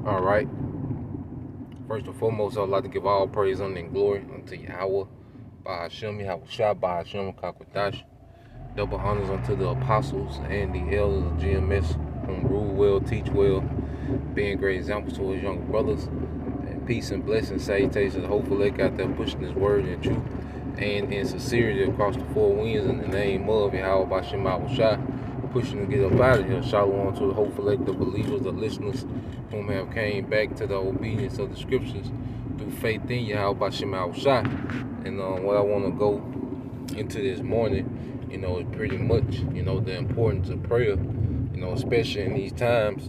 All right. First and foremost, I'd like to give all praise, honor, and glory unto Yahweh, Bahashem, Yahweh Shah, Bahashem, Kakwadash. Double honors unto the apostles and the elders of GMS, whom rule well, teach well, being great examples to his younger brothers. And peace and blessings, salutations, hopefully they got there pushing his word in truth and in sincerity across the four winds in the name of Yahweh Bahashem, Yahweh Shah. Pushing to get up out of here. Shalom to the hopeful the believers, the listeners whom have came back to the obedience of the scriptures through faith in Yahweh Bashem Shah. And what I want to go into this morning, is pretty much, the importance of prayer, especially in these times,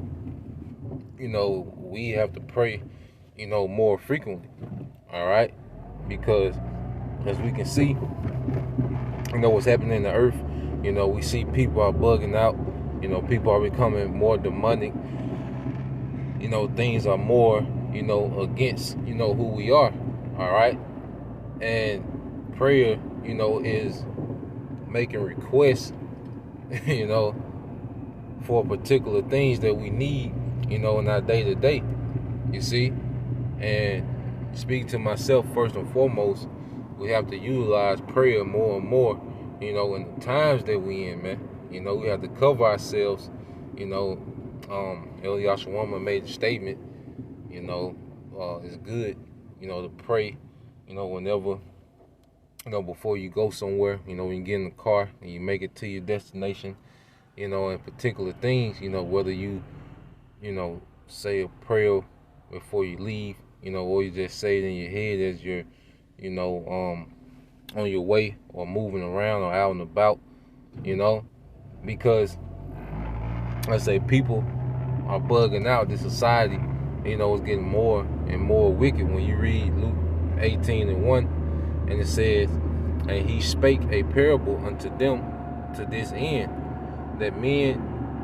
we have to pray, more frequently, all right? Because as we can see, what's happening in the earth. We see people are bugging out. People are becoming more demonic. Things are more, against, who we are. All right. And prayer, is making requests, for particular things that we need, in our day to day. You see? And speaking to myself first and foremost, we have to utilize prayer more and more. In the times that we in, man. We have to cover ourselves. El Yashawama made a statement, it's good, to pray, whenever, before you go somewhere, when you get in the car and you make it to your destination, in particular things, whether you, say a prayer before you leave, or you just say it in your head as you're, on your way or moving around or out and about, because I say people are bugging out. This society, is getting more and more wicked. When you read Luke 18:1, and it says, and he spake a parable unto them to this end, that men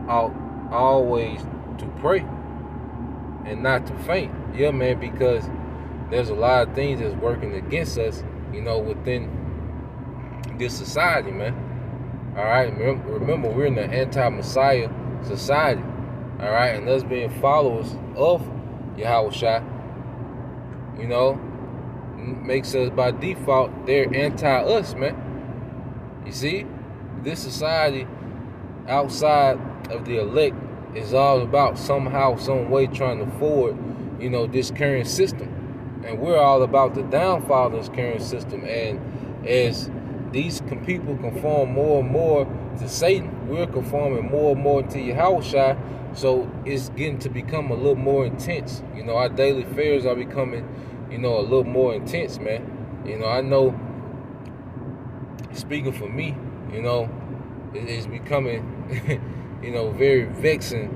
ought always to pray and not to faint. Yeah, man, because there's a lot of things that's working against us, within this society, man. All right, remember we're in the anti-Messiah society. All right, and us being followers of Yahweh Shah, makes us by default they're anti-us, man. You see, this society outside of the elect is all about somehow, some way trying to forward, this current system. And we're all about the downfall of this current system. And as these people conform more and more to Satan, we're conforming more and more to Yahweh Shai. So it's getting to become a little more intense. Our daily affairs are becoming, a little more intense, man. I know, speaking for me, it's becoming, very vexing,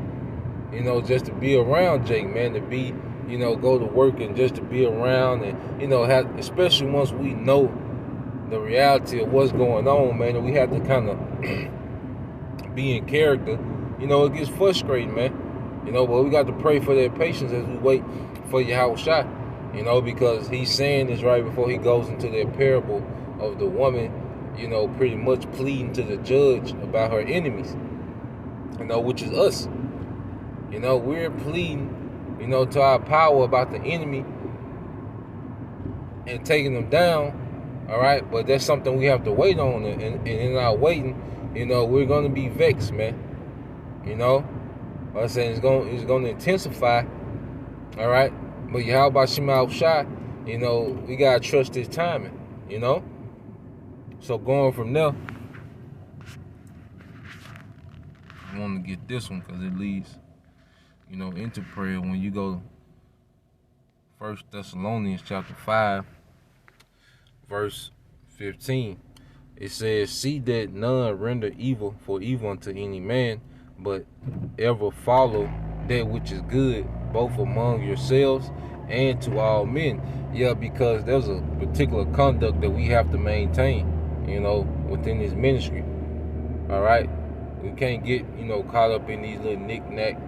just to be around Jake, man, to be, go to work and just to be around and, especially once we know the reality of what's going on, man, and we have to kind of be in character, it gets frustrating, man, but we got to pray for their patience as we wait for Yahweh Shai, because he's saying this right before he goes into that parable of the woman, pretty much pleading to the judge about her enemies, which is us. We're pleading, to our power about the enemy and taking them down. All right, but that's something we have to wait on, and in our waiting, we're going to be vexed, man. Like I said, it's going to intensify. All right, but Yahweh Shema Shai, we gotta trust His timing. So going from there, I want to get this one because it leads, into prayer. When you go 1 Thessalonians chapter 5. Verse 15, it says, see that none render evil for evil unto any man, but ever follow that which is good, both among yourselves and to all men. Yeah, because there's a particular conduct that we have to maintain, within this ministry. All right, we can't get, caught up in these little knick-knack,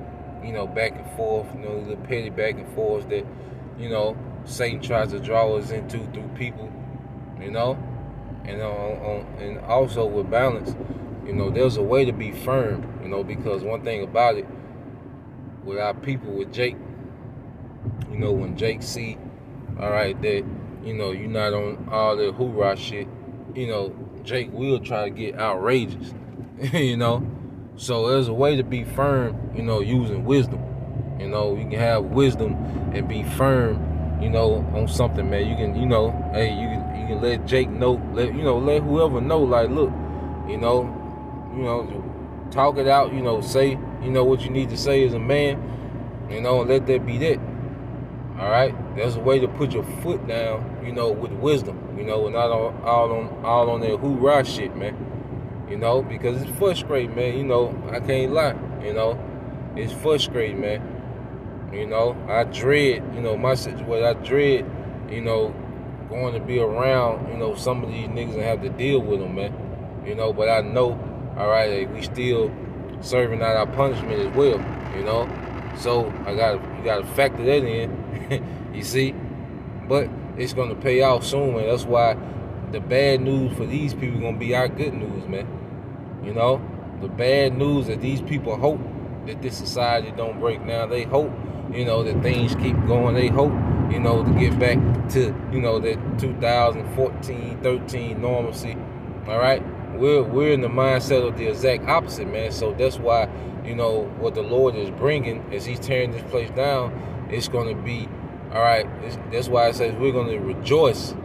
back and forth, little petty back and forth that, Satan tries to draw us into through people. And also with balance, there's a way to be firm, because one thing about it, with our people, with Jake, You know, when Jake see, all right, that, you know, you're not on all that hoorah shit, you know, Jake will try to get outrageous, you know. So there's a way to be firm, you know, using wisdom. You know, you can have wisdom and be firm, you know, on something, man. You can, you know, hey, you can let Jake know, let whoever know, like, look, you know, talk it out, you know, say, you know, what you need to say as a man, you know, and let that be that. All right, there's a way to put your foot down, you know, with wisdom, you know, and not all on that hoorah shit, man. You know, because it's frustrating, man. You know, I can't lie. You know, it's frustrating, man. You know, I dread, you know, my situation. I dread, you know, going to be around, you know, some of these niggas and have to deal with them, man. You know, but I know, all right, we still serving out our punishment as well. You know, so you gotta factor that in. You see, but it's gonna pay off soon, man. That's why the bad news for these people gonna be our good news, man. You know, the bad news that these people hope that this society don't break down. They hope, you know, that things keep going. They hope, you know, to get back to, you know, that 2014, 13 normalcy. All right, we're in the mindset of the exact opposite, man. So that's why, you know, what the Lord is bringing as He's tearing this place down, it's going to be, all right. That's why it says we're going to rejoice.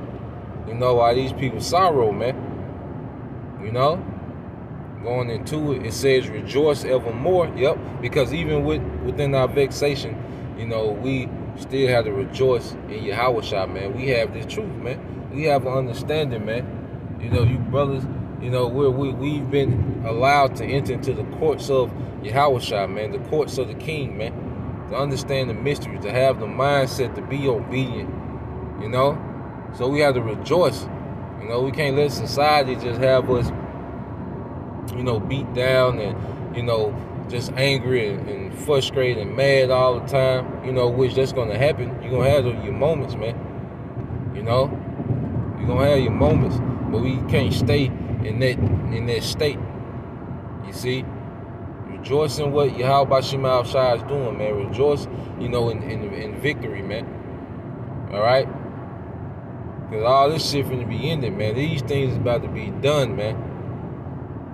You know, while these people sorrow, man. You know. Going into it, it says rejoice evermore. Yep, because even within our vexation, you know, we still have to rejoice in Yahushua, man. We have this truth, man. We have an understanding, man. You know, you brothers, you know, we've been allowed to enter into the courts of Yahushua, man, the courts of the King, man, to understand the mysteries, to have the mindset to be obedient, you know. So we have to rejoice. You know, we can't let society just have us, you know, beat down and, you know, just angry and frustrated and mad all the time, you know, which that's going to happen. You're going to have your moments, man. You know, you're going to have your moments, but we can't stay in that state. You see, rejoice in what Yahweh Shema Shai is doing, man. Rejoice, you know, in victory, man. All right? Because all this shit finna be ended, man. These things is about to be done, man.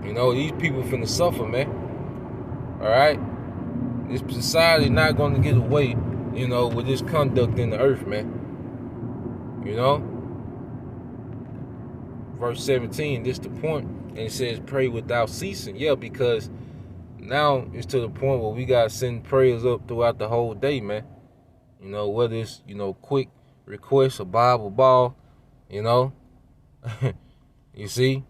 You know, these people finna suffer, man. All right? This society not going to get away, you know, with this conduct in the earth, man. You know? Verse 17, this the point. And it says, pray without ceasing. Yeah, because now it's to the point where we got to send prayers up throughout the whole day, man. You know, whether it's, you know, quick requests, a Bible ball, you know. You see?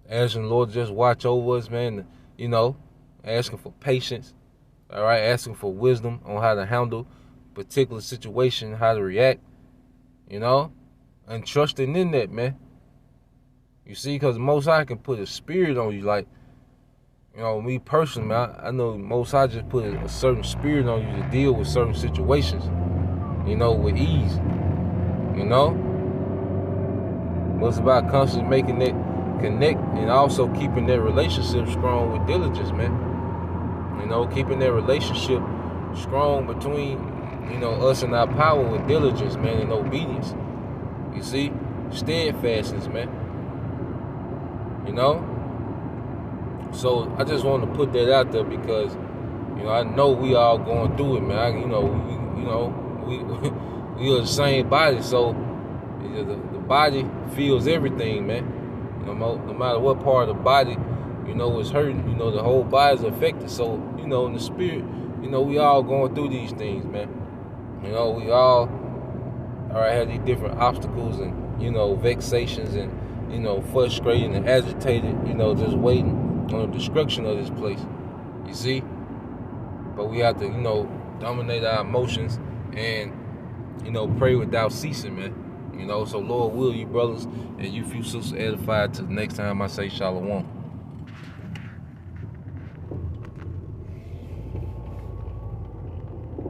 Asking the Lord to just watch over us, man. You know, asking for patience. All right, asking for wisdom on how to handle particular situation, how to react. You know, and trusting in that, man. You see, because the Most High can put a spirit on you, like, you know, me personally, man. I know Most High just put a certain spirit on you to deal with certain situations. You know, with ease. You know, but it's about constantly making that connect and also keeping that relationship strong with diligence, man. You know, keeping that relationship strong between, you know, us and our power with diligence, man, and obedience. You see, steadfastness, man. You know, so I just want to put that out there because, you know, I know we all going through it, man. We are the same body, so the body feels everything, man. No matter what part of the body, you know, is hurting, you know, the whole body's affected. So, you know, in the spirit, you know, we all going through these things, man. You know, we all right, have these different obstacles and, you know, vexations and, you know, frustrated and agitated, you know, just waiting on the destruction of this place. You see? But we have to, you know, dominate our emotions and, you know, pray without ceasing, man. You know, so Lord will you brothers and you few sisters edified to the next time I say shalom.